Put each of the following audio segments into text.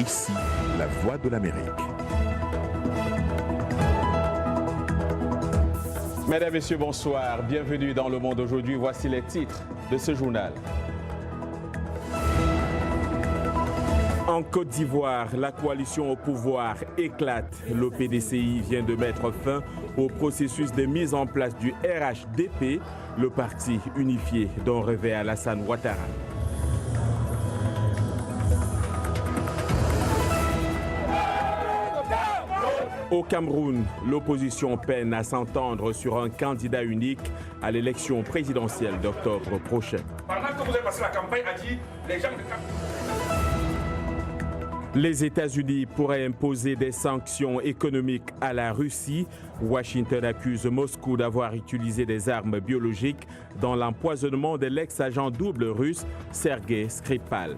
Ici, la voix de l'Amérique. Mesdames, Messieurs, bonsoir. Bienvenue dans Le Monde aujourd'hui. Voici les titres de ce journal. En Côte d'Ivoire, la coalition au pouvoir éclate. Le PDCI vient de mettre fin au processus de mise en place du RHDP, le parti unifié dont rêvait Alassane Ouattara. Au Cameroun, l'opposition peine à s'entendre sur un candidat unique à l'élection présidentielle d'octobre prochain. Pendant que vous avez passé la campagne, a dit les gens... Les États-Unis pourraient imposer des sanctions économiques à la Russie. Washington accuse Moscou d'avoir utilisé des armes biologiques dans l'empoisonnement de l'ex-agent double russe Sergei Skripal.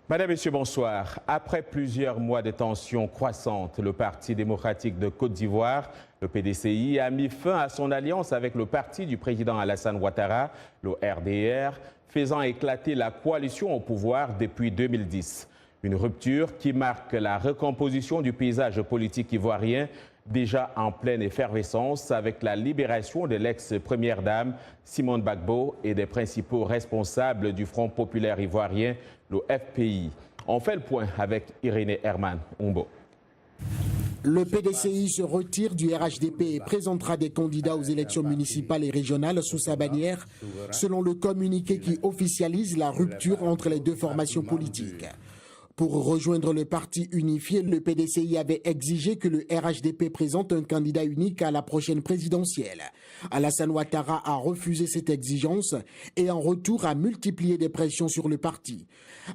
Madame, Messieurs, bonsoir. Après plusieurs mois de tensions croissantes, le Parti démocratique de Côte d'Ivoire, le PDCI, a mis fin à son alliance avec le parti du président Alassane Ouattara, le RDR, faisant éclater la coalition au pouvoir depuis 2010. Une rupture qui marque la recomposition du paysage politique ivoirien, déjà en pleine effervescence avec la libération de l'ex-première dame Simone Gbagbo et des principaux responsables du Front populaire ivoirien, le FPI. On fait le point avec Irénée Herman Umbo. Le PDCI se retire du RHDP et présentera des candidats aux élections municipales et régionales sous sa bannière, selon le communiqué qui officialise la rupture entre les deux formations politiques. Pour rejoindre le parti unifié, le PDCI avait exigé que le RHDP présente un candidat unique à la prochaine présidentielle. Alassane Ouattara a refusé cette exigence et en retour a multiplié des pressions sur le parti.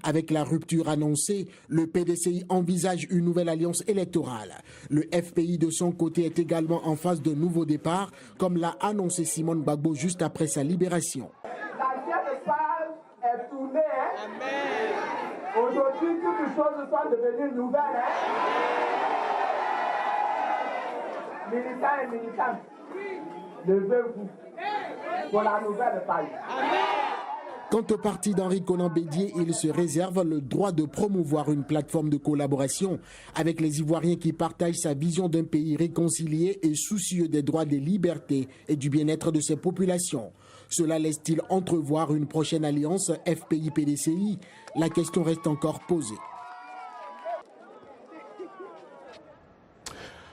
Avec la rupture annoncée, le PDCI envisage une nouvelle alliance électorale. Le FPI de son côté est également en phase de nouveau départ, comme l'a annoncé Simone Gbagbo juste après sa libération. La guerre de phase est tournée. Amen. Aujourd'hui, toutes les choses sont devenues nouvelles. Militants et militantes, levez-vous pour la nouvelle page. Quant au parti d'Henri Konan Bédié, il se réserve le droit de promouvoir une plateforme de collaboration avec les Ivoiriens qui partagent sa vision d'un pays réconcilié et soucieux des droits, des libertés et du bien-être de ses populations. Cela laisse-t-il entrevoir une prochaine alliance FPI-PDCI? La question reste encore posée.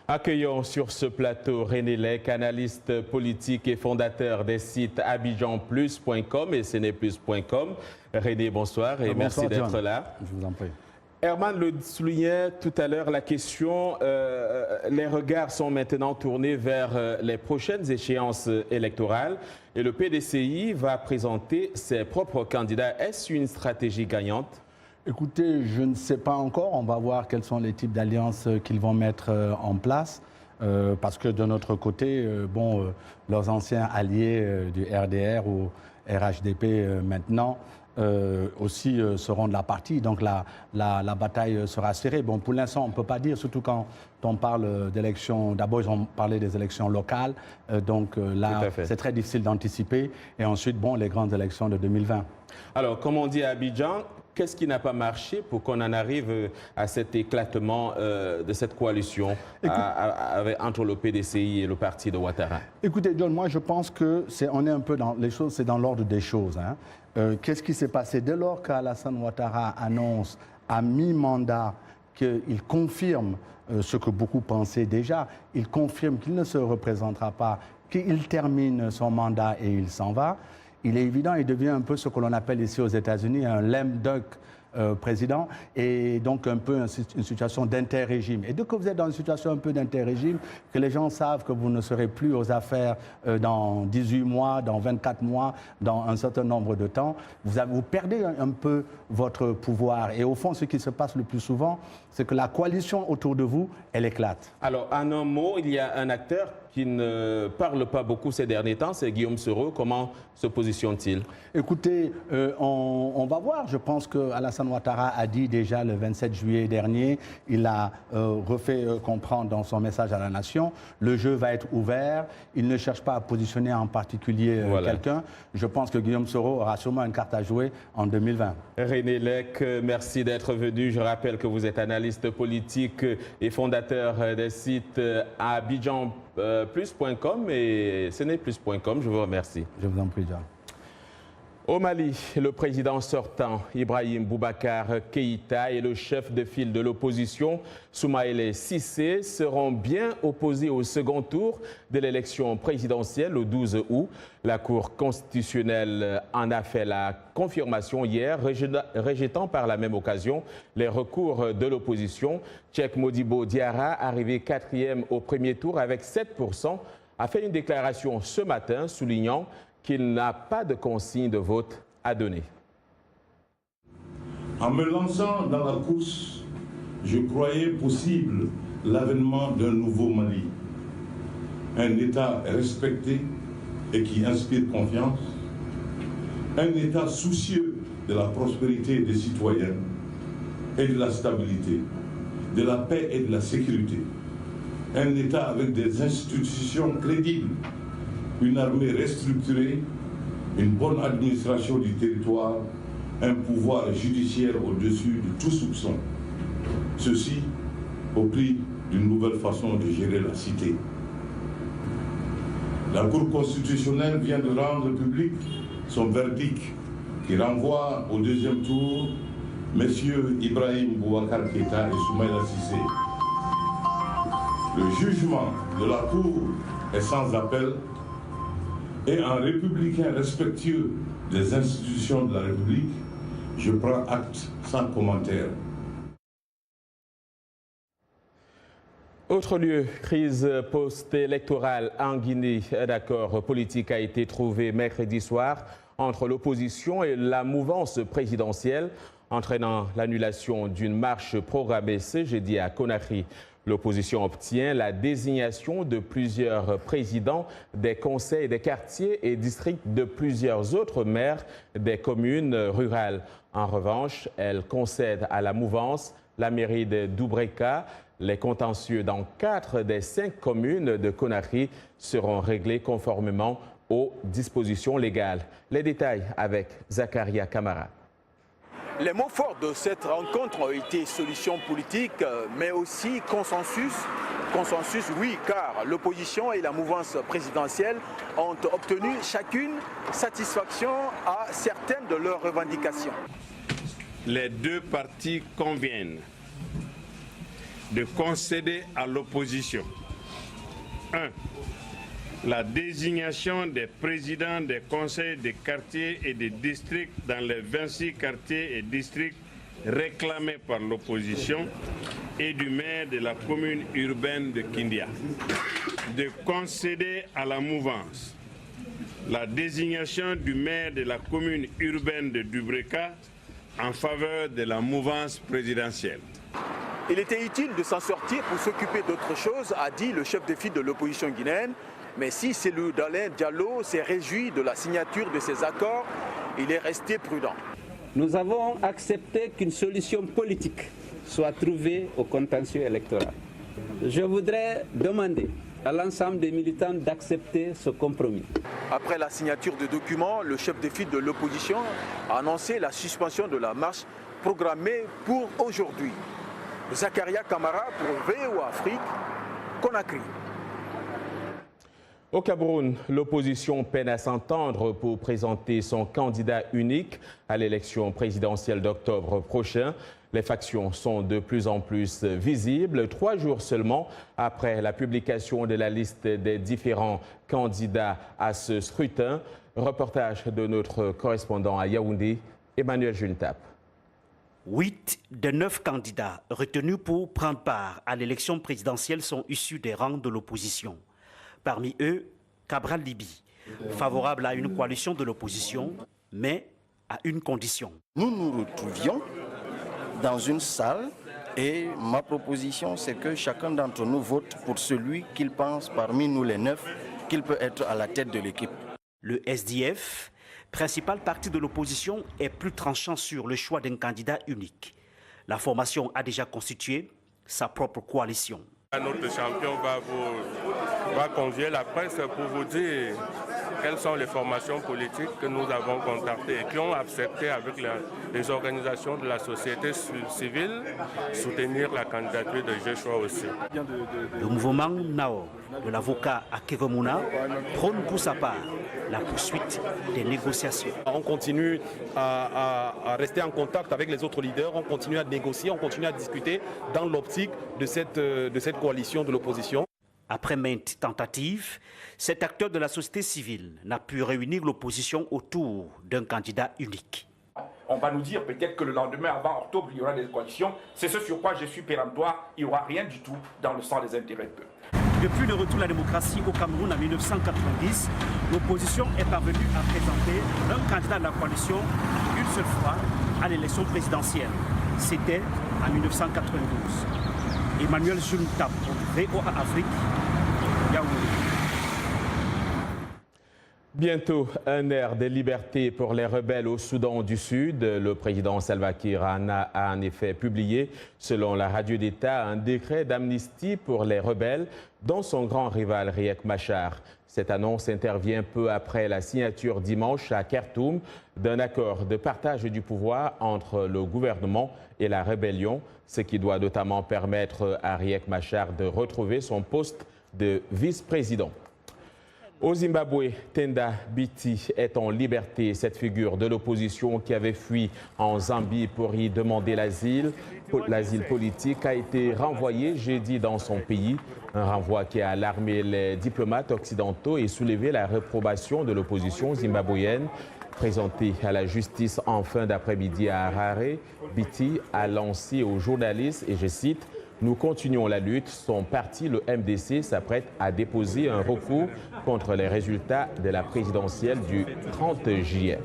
Accueillons sur ce plateau René Lec, analyste politique et fondateur des sites abidjanplus.com et ceneplus.com. René, bonsoir et merci d'être là. Je vous en prie. Herman le soulignait tout à l'heure, la question, les regards sont maintenant tournés vers les prochaines échéances électorales et le PDCI va présenter ses propres candidats. Est-ce une stratégie gagnante? Écoutez, je ne sais pas encore. On va voir quels sont les types d'alliances qu'ils vont mettre en place. Parce que de notre côté, leurs anciens alliés du RDR ou RHDP maintenant aussi seront de la partie. Donc la bataille sera serrée. Bon, pour l'instant, on ne peut pas dire, surtout quand on parle d'élections. D'abord, ils ont parlé des élections locales. Donc là, c'est très difficile d'anticiper. Et ensuite, les grandes élections de 2020. Alors, comme on dit à Abidjan, qu'est-ce qui n'a pas marché pour qu'on en arrive à cet éclatement de cette coalition entre le PDCI et le parti de Ouattara? Écoutez, John, moi je pense que on est un peu dans les choses, c'est dans l'ordre des choses. Qu'est-ce qui s'est passé dès lors qu'Alassane Ouattara annonce à mi-mandat qu'il confirme ce que beaucoup pensaient déjà, il confirme qu'il ne se représentera pas, qu'il termine son mandat et il s'en va. Il est évident, il devient un peu ce que l'on appelle ici aux États-Unis un lame duck président, et donc un peu une situation d'inter-régime. Et dès que vous êtes dans une situation un peu d'inter-régime, que les gens savent que vous ne serez plus aux affaires dans 18 mois, dans 24 mois, dans un certain nombre de temps, vous perdez un peu votre pouvoir. Et au fond, ce qui se passe le plus souvent, c'est que la coalition autour de vous, elle éclate. Alors, en un mot, il y a un acteur qui ne parle pas beaucoup ces derniers temps, c'est Guillaume Soro. Comment se positionne-t-il? Écoutez, on va voir. Je pense qu'Alassane Alassane Ouattara a dit déjà le 27 juillet dernier, il a refait comprendre dans son message à la nation, le jeu va être ouvert, il ne cherche pas à positionner en particulier quelqu'un. Je pense que Guillaume Soro aura sûrement une carte à jouer en 2020. René Lec, merci d'être venu. Je rappelle que vous êtes analyste politique et fondateur des sites abidjanplus.com et seneplus.com. Je vous remercie. Je vous en prie, John. Au Mali, le président sortant, Ibrahim Boubacar Keïta, et le chef de file de l'opposition, Soumaïla Cissé, seront bien opposés au second tour de l'élection présidentielle le 12 août. La Cour constitutionnelle en a fait la confirmation hier, rejetant par la même occasion les recours de l'opposition. Cheikh Modibo Diarra, arrivé 4e au premier tour avec 7%, a fait une déclaration ce matin soulignant qu'il n'a pas de consigne de vote à donner. En me lançant dans la course, je croyais possible l'avènement d'un nouveau Mali. Un État respecté et qui inspire confiance. Un État soucieux de la prospérité des citoyens et de la stabilité, de la paix et de la sécurité. Un État avec des institutions crédibles, une armée restructurée, une bonne administration du territoire, un pouvoir judiciaire au-dessus de tout soupçon. Ceci au prix d'une nouvelle façon de gérer la cité. La Cour constitutionnelle vient de rendre public son verdict qui renvoie au deuxième tour messieurs Ibrahim Boubacar Keïta et Soumaïla Cissé. Le jugement de la Cour est sans appel. Et en républicain respectueux des institutions de la République, je prends acte sans commentaire. Autre lieu, crise post-électorale en Guinée. Un accord politique a été trouvé mercredi soir entre l'opposition et la mouvance présidentielle, entraînant l'annulation d'une marche programmée ce jeudi à Conakry. L'opposition obtient la désignation de plusieurs présidents des conseils des quartiers et districts de plusieurs autres maires des communes rurales. En revanche, elle concède à la mouvance la mairie de Doubreka. Les contentieux dans 4 des 5 communes de Conakry seront réglés conformément aux dispositions légales. Les détails avec Zakaria Kamara. Les mots forts de cette rencontre ont été solution politique, mais aussi consensus. Consensus, oui, car l'opposition et la mouvance présidentielle ont obtenu chacune satisfaction à certaines de leurs revendications. Les deux partis conviennent de concéder à l'opposition 1. La désignation des présidents des conseils des quartiers et des districts dans les 26 quartiers et districts réclamés par l'opposition et du maire de la commune urbaine de Kindia. De concéder à la mouvance la désignation du maire de la commune urbaine de Doubreka en faveur de la mouvance présidentielle. Il était utile de s'en sortir pour s'occuper d'autre chose, a dit le chef de file de l'opposition guinéenne. Mais si Cellou Dalein Diallo s'est réjoui de la signature de ces accords, il est resté prudent. Nous avons accepté qu'une solution politique soit trouvée au contentieux électoral. Je voudrais demander à l'ensemble des militants d'accepter ce compromis. Après la signature de documents, le chef de file de l'opposition a annoncé la suspension de la marche programmée pour aujourd'hui. Zakaria Kamara pour VOA Afrique, Conakry. Au Cameroun, l'opposition peine à s'entendre pour présenter son candidat unique à l'élection présidentielle d'octobre prochain. Les factions sont de plus en plus visibles, 3 jours seulement après la publication de la liste des différents candidats à ce scrutin. Reportage de notre correspondant à Yaoundé, Emmanuel Juntap. 8 des 9 candidats retenus pour prendre part à l'élection présidentielle sont issus des rangs de l'opposition. Parmi eux, Cabral Libi, favorable à une coalition de l'opposition, mais à une condition. Nous nous retrouvions dans une salle et ma proposition, c'est que chacun d'entre nous vote pour celui qu'il pense parmi nous les 9 qu'il peut être à la tête de l'équipe. Le SDF principal parti de l'opposition, est plus tranchant sur le choix d'un candidat unique. La formation a déjà constitué sa propre coalition. Notre champion va convier la presse pour vous dire quelles sont les formations politiques que nous avons contactées et qui ont accepté avec les organisations de la société civile soutenir la candidature de Joshua aussi. Le mouvement Nao de l'avocat Akevomuna prône pour sa part la poursuite des négociations. On continue à rester en contact avec les autres leaders, on continue à négocier, on continue à discuter dans l'optique de cette coalition de l'opposition. Après maintes tentatives, cet acteur de la société civile n'a pu réunir l'opposition autour d'un candidat unique. On va nous dire peut-être que le lendemain, avant octobre, il y aura des coalitions. C'est ce sur quoi je suis péremptoire. Il n'y aura rien du tout dans le sens des intérêts de peuple. Depuis le retour de la démocratie au Cameroun en 1990, l'opposition est parvenue à présenter un candidat de la coalition une seule fois à l'élection présidentielle. C'était en 1992. Emmanuel Jules Tap, VOA Afrique, Yaoundé. Bientôt, un air de liberté pour les rebelles au Soudan du Sud. Le président Salva Kiir a en effet publié, selon la radio d'État, un décret d'amnistie pour les rebelles, dont son grand rival Riek Machar. Cette annonce intervient peu après la signature dimanche à Khartoum d'un accord de partage du pouvoir entre le gouvernement et la rébellion, ce qui doit notamment permettre à Riek Machar de retrouver son poste de vice-président. Au Zimbabwe, Tenda Biti est en liberté. Cette figure de l'opposition qui avait fui en Zambie pour y demander l'asile politique a été renvoyée jeudi dans son pays. Un renvoi qui a alarmé les diplomates occidentaux et soulevé la réprobation de l'opposition zimbabwéenne. Présenté à la justice en fin d'après-midi à Harare, Biti a lancé aux journalistes, et je cite, « Nous continuons la lutte. » Son parti, le MDC, s'apprête à déposer un recours contre les résultats de la présidentielle du 30 juillet.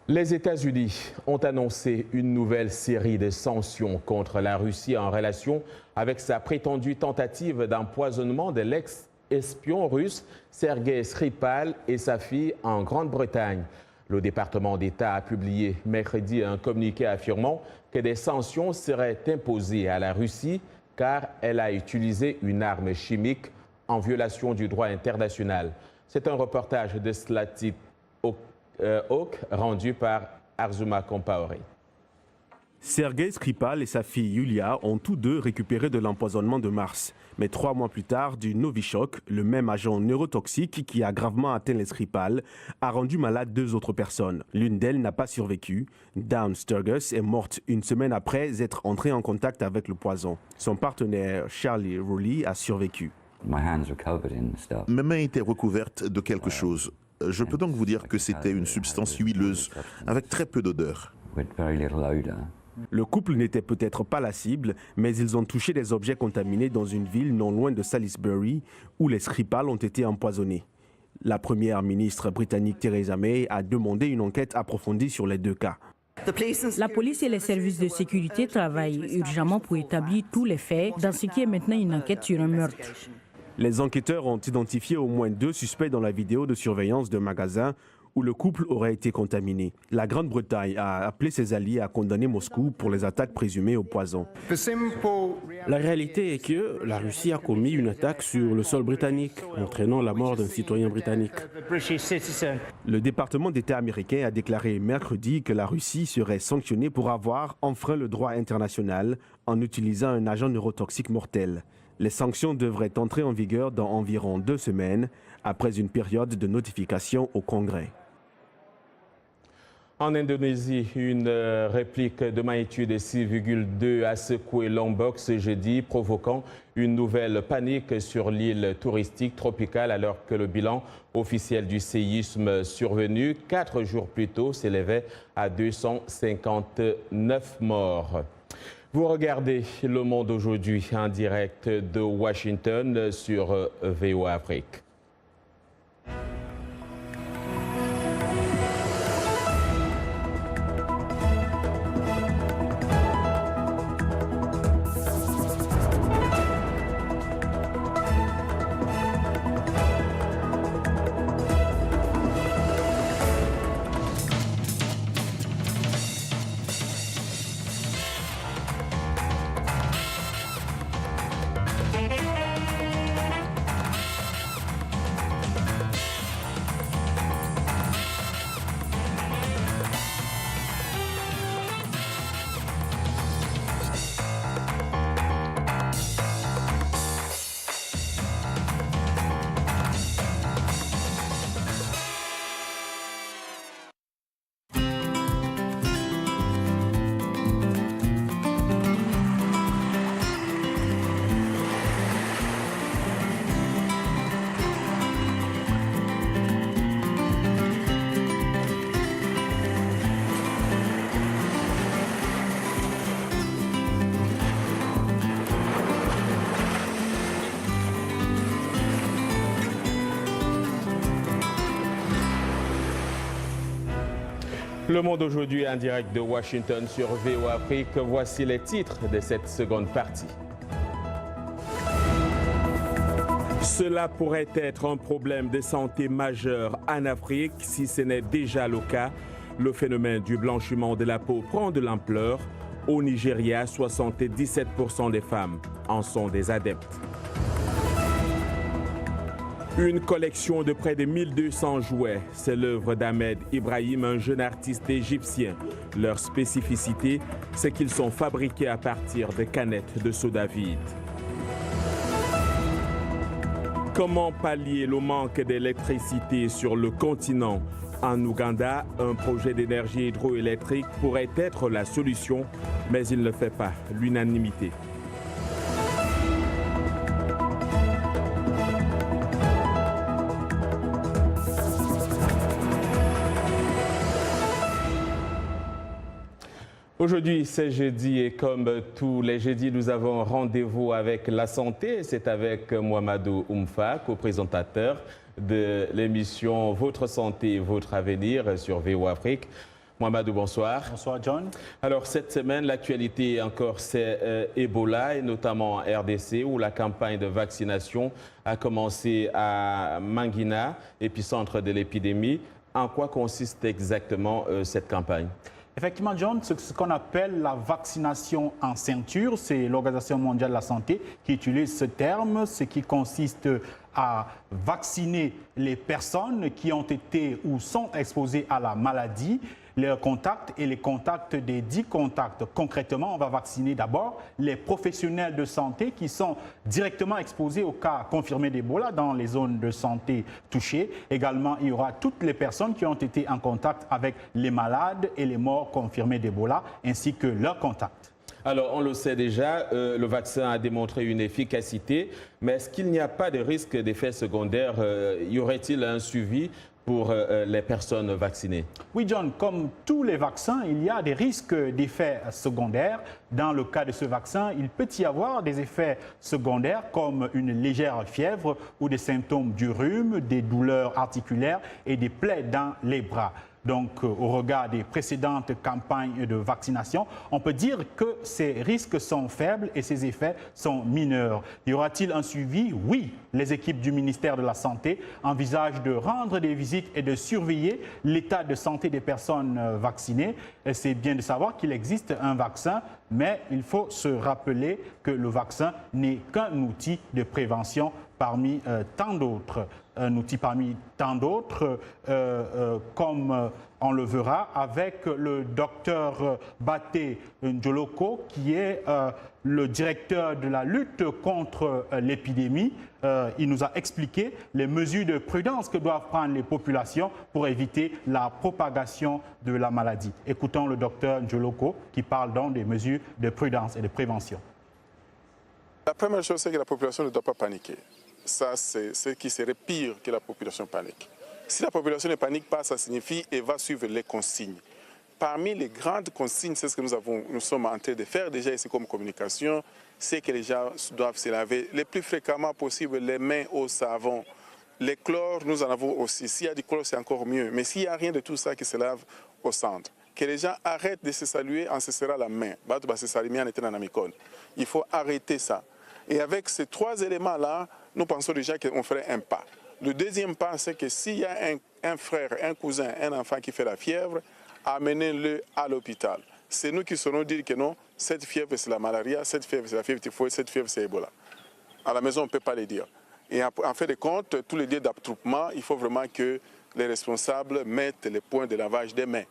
Les États-Unis ont annoncé une nouvelle série de sanctions contre la Russie en relation avec sa prétendue tentative d'empoisonnement de l'ex-espion russe Sergei Skripal et sa fille en Grande-Bretagne. Le département d'État a publié mercredi un communiqué affirmant que des sanctions seraient imposées à la Russie car elle a utilisé une arme chimique en violation du droit international. C'est un reportage de Slatit Oak rendu par Arzuma Kompaoré. Sergei Skripal et sa fille Yulia ont tous deux récupéré de l'empoisonnement de mars. Mais 3 mois plus tard, du Novichok, le même agent neurotoxique qui a gravement atteint les Skripal, a rendu malade 2 autres personnes. L'une d'elles n'a pas survécu. Dawn Sturgis est morte une semaine après être entrée en contact avec le poison. Son partenaire Charlie Rowley a survécu. Mes mains étaient recouvertes de quelque chose. Je peux donc vous dire que c'était une substance huileuse avec très peu d'odeur. Le couple n'était peut-être pas la cible, mais ils ont touché des objets contaminés dans une ville non loin de Salisbury, où les Skripal ont été empoisonnés. La première ministre britannique Theresa May a demandé une enquête approfondie sur les 2 cas. La police et les services de sécurité travaillent urgemment pour établir tous les faits dans ce qui est maintenant une enquête sur un meurtre. Les enquêteurs ont identifié au moins 2 suspects dans la vidéo de surveillance d'un magasin où le couple aurait été contaminé. La Grande-Bretagne a appelé ses alliés à condamner Moscou pour les attaques présumées au poison. La réalité est que la Russie a commis une attaque sur le sol britannique, entraînant la mort d'un citoyen britannique. Le département d'État américain a déclaré mercredi que la Russie serait sanctionnée pour avoir enfreint le droit international en utilisant un agent neurotoxique mortel. Les sanctions devraient entrer en vigueur dans environ 2 semaines, après une période de notification au Congrès. En Indonésie, une réplique de magnitude 6,2 a secoué Lombok ce jeudi, provoquant une nouvelle panique sur l'île touristique tropicale alors que le bilan officiel du séisme survenu 4 jours plus tôt s'élevait à 259 morts. Vous regardez Le Monde aujourd'hui en direct de Washington sur VOA Afrique. Le Monde aujourd'hui en direct de Washington sur VOA Afrique. Voici les titres de cette seconde partie. Cela pourrait être un problème de santé majeur en Afrique si ce n'est déjà le cas. Le phénomène du blanchiment de la peau prend de l'ampleur. Au Nigeria, 77% des femmes en sont des adeptes. Une collection de près de 1200 jouets, c'est l'œuvre d'Ahmed Ibrahim, un jeune artiste égyptien. Leur spécificité, c'est qu'ils sont fabriqués à partir de canettes de soda vide. Comment pallier le manque d'électricité sur le continent? En Ouganda, un projet d'énergie hydroélectrique pourrait être la solution, mais il ne fait pas l'unanimité. Aujourd'hui, c'est jeudi et comme tous les jeudis, nous avons rendez-vous avec la santé. C'est avec Mouamadou Oumfa, co-présentateur de l'émission Votre santé, votre avenir sur VOA Afrique. Mouamadou, bonsoir. Bonsoir, John. Alors, cette semaine, l'actualité encore, c'est Ebola, et notamment en RDC, où la campagne de vaccination a commencé à Mangina, épicentre de l'épidémie. En quoi consiste exactement cette campagne? Effectivement, John, ce qu'on appelle la vaccination en ceinture, c'est l'Organisation mondiale de la santé qui utilise ce terme, ce qui consiste à vacciner les personnes qui ont été ou sont exposées à la maladie, leurs contacts et les contacts des 10 contacts. Concrètement, on va vacciner d'abord les professionnels de santé qui sont directement exposés au cas confirmé d'Ebola dans les zones de santé touchées. Également, il y aura toutes les personnes qui ont été en contact avec les malades et les morts confirmés d'Ebola, ainsi que leurs contacts. Alors, on le sait déjà, le vaccin a démontré une efficacité, mais est-ce qu'il n'y a pas de risque d'effets secondaires? Y aurait-il un suivi pour les personnes vaccinées? Oui, John, comme tous les vaccins, il y a des risques d'effets secondaires. Dans le cas de ce vaccin, il peut y avoir des effets secondaires comme une légère fièvre ou des symptômes du rhume, des douleurs articulaires et des plaies dans les bras. Donc, au regard des précédentes campagnes de vaccination, on peut dire que ces risques sont faibles et ces effets sont mineurs. Y aura-t-il un suivi? Oui. Les équipes du ministère de la Santé envisagent de rendre des visites et de surveiller l'état de santé des personnes vaccinées. C'est bien de savoir qu'il existe un vaccin, mais il faut se rappeler que le vaccin n'est qu'un outil de prévention parmi tant d'autres. Un outil parmi tant d'autres, comme on le verra avec le docteur Baté Njoloko, qui est le directeur de la lutte contre l'épidémie. Il nous a expliqué les mesures de prudence que doivent prendre les populations pour éviter la propagation de la maladie. Écoutons le docteur Njoloko qui parle donc des mesures de prudence et de prévention. La première chose, c'est que la population ne doit pas paniquer. Ça, c'est ce qui serait pire que la population panique. Si la population ne panique pas, ça signifie qu'elle va suivre les consignes. Parmi les grandes consignes, c'est ce que nous sommes en train de faire déjà ici comme communication, c'est que les gens doivent se laver le plus fréquemment possible les mains au savon. Les chlores, nous en avons aussi. S'il y a du chlore, c'est encore mieux. Mais s'il n'y a rien de tout ça qui se lave au centre, que les gens arrêtent de se saluer en se serrant la main. Il faut arrêter ça. Et avec ces 3 éléments-là, nous pensons déjà qu'on ferait un pas. Le deuxième pas, c'est que s'il y a un frère, un cousin, un enfant qui fait la fièvre, amenez-le à l'hôpital. C'est nous qui saurons dire que non, cette fièvre c'est la malaria, cette fièvre c'est la fièvre typhoïde, cette fièvre c'est Ebola. À la maison, on ne peut pas les dire. Et en fait de compte, tous les lieux d'attroupement, il faut vraiment que les responsables mettent les points de lavage des mains.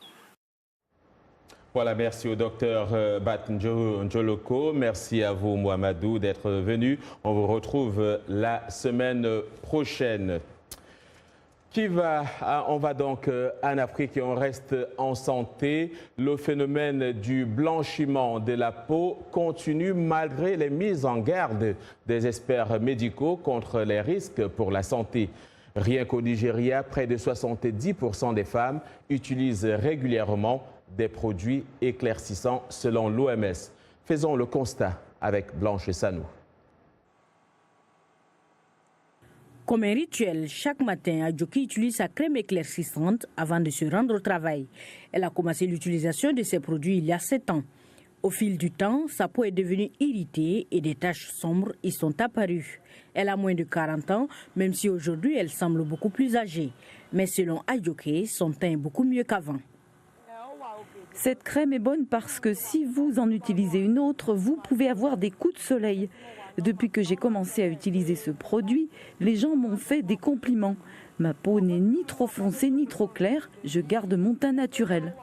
Voilà, merci au docteur Bat Njoloko. Merci à vous, Mouamadou, d'être venu. On vous retrouve la semaine prochaine. On va donc en Afrique et on reste en santé. Le phénomène du blanchiment de la peau continue malgré les mises en garde des experts médicaux contre les risques pour la santé. Rien qu'au Nigeria, près de 70% des femmes utilisent régulièrement des produits éclaircissants selon l'OMS. Faisons le constat avec Blanche Sanou. Comme un rituel, chaque matin, Adjoki utilise sa crème éclaircissante avant de se rendre au travail. Elle a commencé l'utilisation de ces produits il y a 7 ans. Au fil du temps, sa peau est devenue irritée et des taches sombres y sont apparues. Elle a moins de 40 ans, même si aujourd'hui elle semble beaucoup plus âgée. Mais selon Adjoki, son teint est beaucoup mieux qu'avant. Cette crème est bonne parce que si vous en utilisez une autre, vous pouvez avoir des coups de soleil. Depuis que j'ai commencé à utiliser ce produit, les gens m'ont fait des compliments. Ma peau n'est ni trop foncée ni trop claire, je garde mon teint naturel.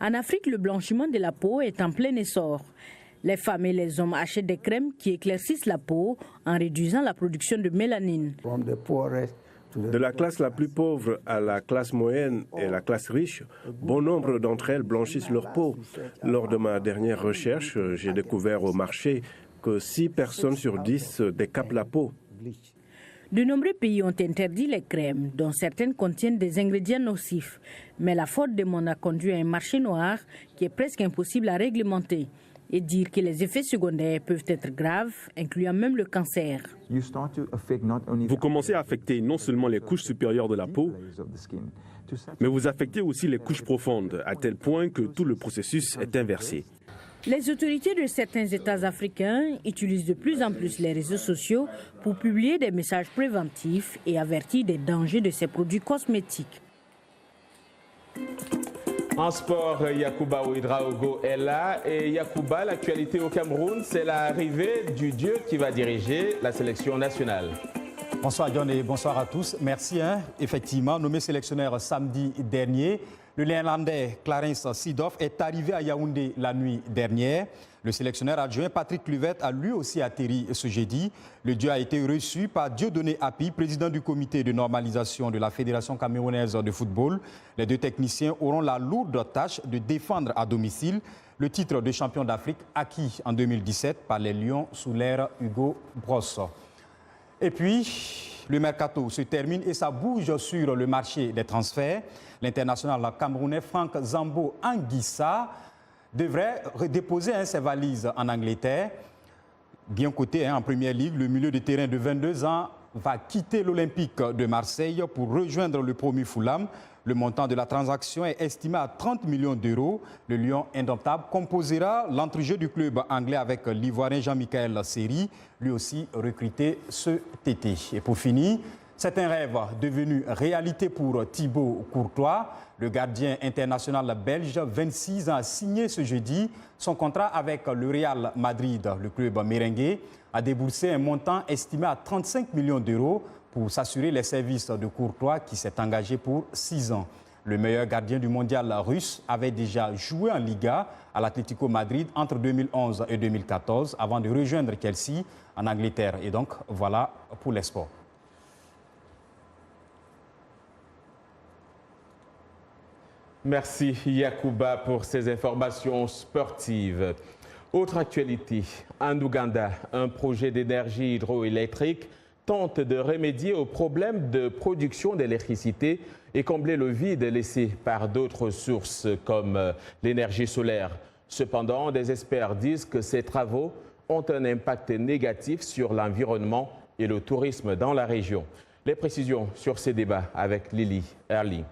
En Afrique, le blanchiment de la peau est en plein essor. Les femmes et les hommes achètent des crèmes qui éclaircissent la peau en réduisant la production de mélanine. De la classe la plus pauvre à la classe moyenne et la classe riche, bon nombre d'entre elles blanchissent leur peau. Lors de ma dernière recherche, j'ai découvert au marché que 6 personnes sur 10 décapent la peau. De nombreux pays ont interdit les crèmes, dont certaines contiennent des ingrédients nocifs. Mais la faute des monde a conduit à un marché noir qui est presque impossible à réglementer. Et dire que les effets secondaires peuvent être graves, incluant même le cancer. Vous commencez à affecter non seulement les couches supérieures de la peau, mais vous affectez aussi les couches profondes, à tel point que tout le processus est inversé. Les autorités de certains États africains utilisent de plus en plus les réseaux sociaux pour publier des messages préventifs et avertir des dangers de ces produits cosmétiques. En sport, Yacouba Ouedraogo est là. Et Yacouba, l'actualité au Cameroun, c'est l'arrivée du dieu qui va diriger la sélection nationale. Bonsoir John et bonsoir à tous. Merci. Effectivement, nommé sélectionneur samedi dernier, le Néerlandais Clarence Seedorf est arrivé à Yaoundé la nuit dernière. Le sélectionneur adjoint Patrick Kluivert a lui aussi atterri ce jeudi. Le dieu a été reçu par Dieudonné Api, président du comité de normalisation de la Fédération camerounaise de football. Les deux techniciens auront la lourde tâche de défendre à domicile le titre de champion d'Afrique acquis en 2017 par les Lions sous l'ère Hugo Bross. Et puis, le mercato se termine et ça bouge sur le marché des transferts. L'international camerounais Franck Zambo Anguissa devrait déposer ses valises en Angleterre. Bien coté en Première Ligue, le milieu de terrain de 22 ans va quitter l'Olympique de Marseille pour rejoindre le promu Fulham. Le montant de la transaction est estimé à 30 millions d'euros. Le Lion indomptable composera l'entrejeu du club anglais avec l'Ivoirien Jean-Michel Seri, lui aussi recruté cet été. Et pour finir, c'est un rêve devenu réalité pour Thibaut Courtois. Le gardien international belge, 26 ans, a signé ce jeudi son contrat avec le Real Madrid. Le club merengue a déboursé un montant estimé à 35 millions d'euros pour s'assurer les services de Courtois qui s'est engagé pour 6 ans. Le meilleur gardien du mondial russe avait déjà joué en Liga à l'Atlético Madrid entre 2011 et 2014 avant de rejoindre Chelsea en Angleterre. Et donc, voilà pour les sports. Merci Yacouba pour ces informations sportives. Autre actualité, en Ouganda, un projet d'énergie hydroélectrique tente de remédier aux problèmes de production d'électricité et combler le vide laissé par d'autres sources comme l'énergie solaire. Cependant, des experts disent que ces travaux ont un impact négatif sur l'environnement et le tourisme dans la région. Les précisions sur ces débats avec Lily Erling.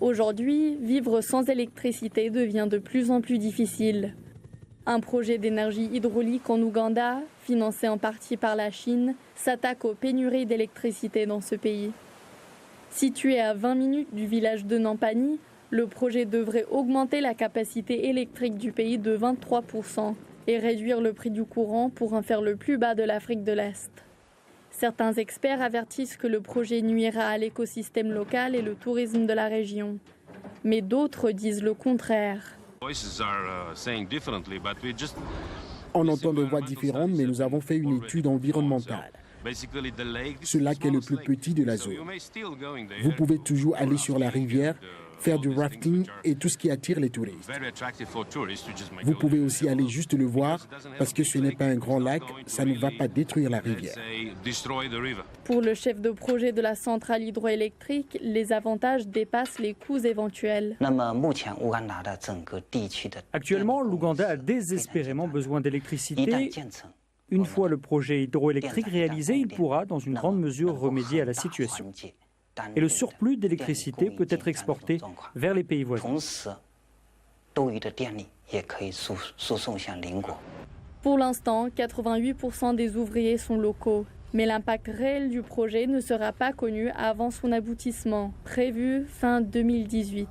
Aujourd'hui, vivre sans électricité devient de plus en plus difficile. Un projet d'énergie hydraulique en Ouganda, financé en partie par la Chine, s'attaque aux pénuries d'électricité dans ce pays. Situé à 20 minutes du village de Nampani, le projet devrait augmenter la capacité électrique du pays de 23% et réduire le prix du courant pour en faire le plus bas de l'Afrique de l'Est. Certains experts avertissent que le projet nuira à l'écosystème local et le tourisme de la région. Mais d'autres disent le contraire. On entend de voix différentes, mais nous avons fait une étude environnementale. Ce lac est le plus petit de la zone. Vous pouvez toujours aller sur la rivière, faire du rafting et tout ce qui attire les touristes. Vous pouvez aussi aller juste le voir parce que ce n'est pas un grand lac, ça ne va pas détruire la rivière. Pour le chef de projet de la centrale hydroélectrique, les avantages dépassent les coûts éventuels. Actuellement, l'Ouganda a désespérément besoin d'électricité Une fois le projet hydroélectrique réalisé, il pourra, dans une grande mesure, remédier à la situation. Et le surplus d'électricité peut être exporté vers les pays voisins. Pour l'instant, 88% des ouvriers sont locaux. Mais l'impact réel du projet ne sera pas connu avant son aboutissement, prévu fin 2018.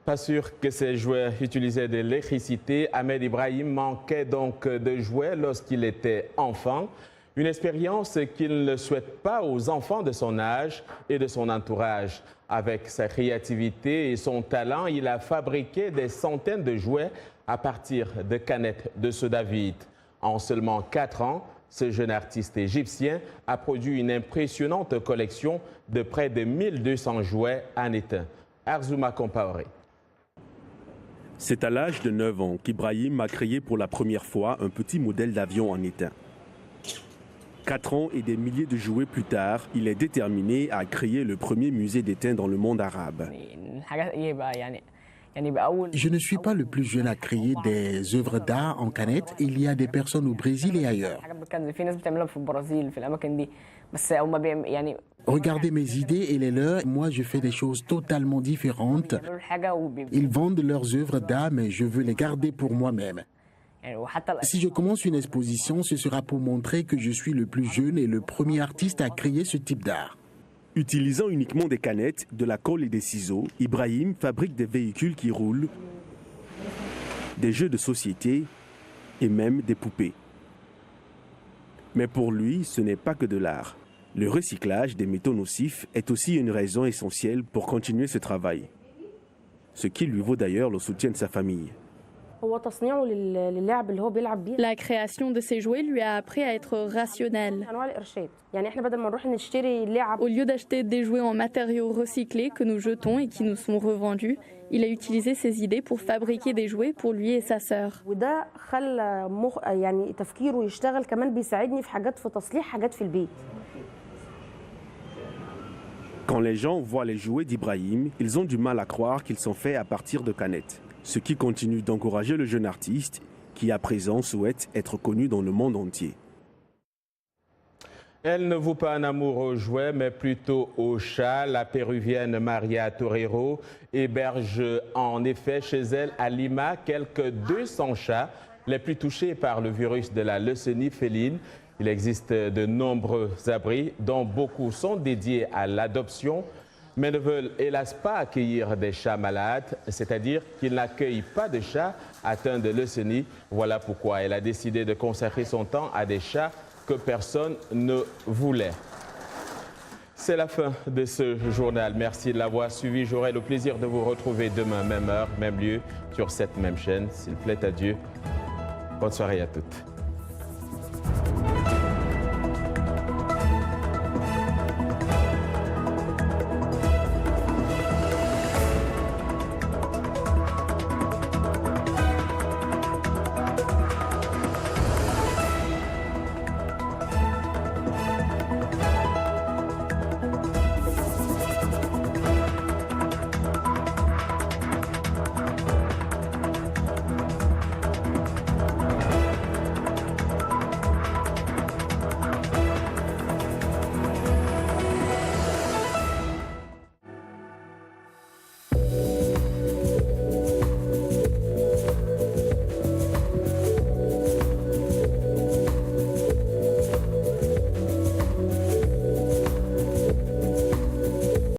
Pas sûr que ces jouets utilisaient de l'électricité. Ahmed Ibrahim manquait donc de jouets lorsqu'il était enfant. Une expérience qu'il ne souhaite pas aux enfants de son âge et de son entourage. Avec sa créativité et son talent, il a fabriqué des centaines de jouets à partir de canettes de soda vide. En seulement 4 ans, ce jeune artiste égyptien a produit une impressionnante collection de près de 1200 jouets en étain. Arzouma Compaoré. C'est à l'âge de 9 ans qu'Ibrahim a créé pour la première fois un petit modèle d'avion en étain. 4 ans et des milliers de jouets plus tard, il est déterminé à créer le premier musée d'étain dans le monde arabe. Je ne suis pas le plus jeune à créer des œuvres d'art en canettes. Il y a des personnes au Brésil et ailleurs. Regardez mes idées et les leurs. Moi, je fais des choses totalement différentes. Ils vendent leurs œuvres d'art, mais je veux les garder pour moi-même. Si je commence une exposition, ce sera pour montrer que je suis le plus jeune et le premier artiste à créer ce type d'art. Utilisant uniquement des canettes, de la colle et des ciseaux, Ibrahim fabrique des véhicules qui roulent, des jeux de société et même des poupées. Mais pour lui, ce n'est pas que de l'art. Le recyclage des métaux nocifs est aussi une raison essentielle pour continuer ce travail. Ce qui lui vaut d'ailleurs le soutien de sa famille. La création de ces jouets lui a appris à être rationnel. Au lieu d'acheter des jouets en matériaux recyclés que nous jetons et qui nous sont revendus, il a utilisé ses idées pour fabriquer des jouets pour lui et sa sœur. Quand les gens voient les jouets d'Ibrahim, ils ont du mal à croire qu'ils sont faits à partir de canettes. Ce qui continue d'encourager le jeune artiste qui, à présent, souhaite être connu dans le monde entier. Elle ne voue pas un amour aux jouets, mais plutôt aux chats. La péruvienne Maria Torero héberge en effet chez elle à Lima quelques 200 chats, les plus touchés par le virus de la leucémie féline. Il existe de nombreux abris, dont beaucoup sont dédiés à l'adoption, mais ne veulent hélas pas accueillir des chats malades, c'est-à-dire qu'ils n'accueillent pas de chats atteints de leucémie. Voilà pourquoi elle a décidé de consacrer son temps à des chats que personne ne voulait. C'est la fin de ce journal. Merci de l'avoir suivi. J'aurai le plaisir de vous retrouver demain, même heure, même lieu, sur cette même chaîne. S'il plaît à Dieu. Bonne soirée à toutes.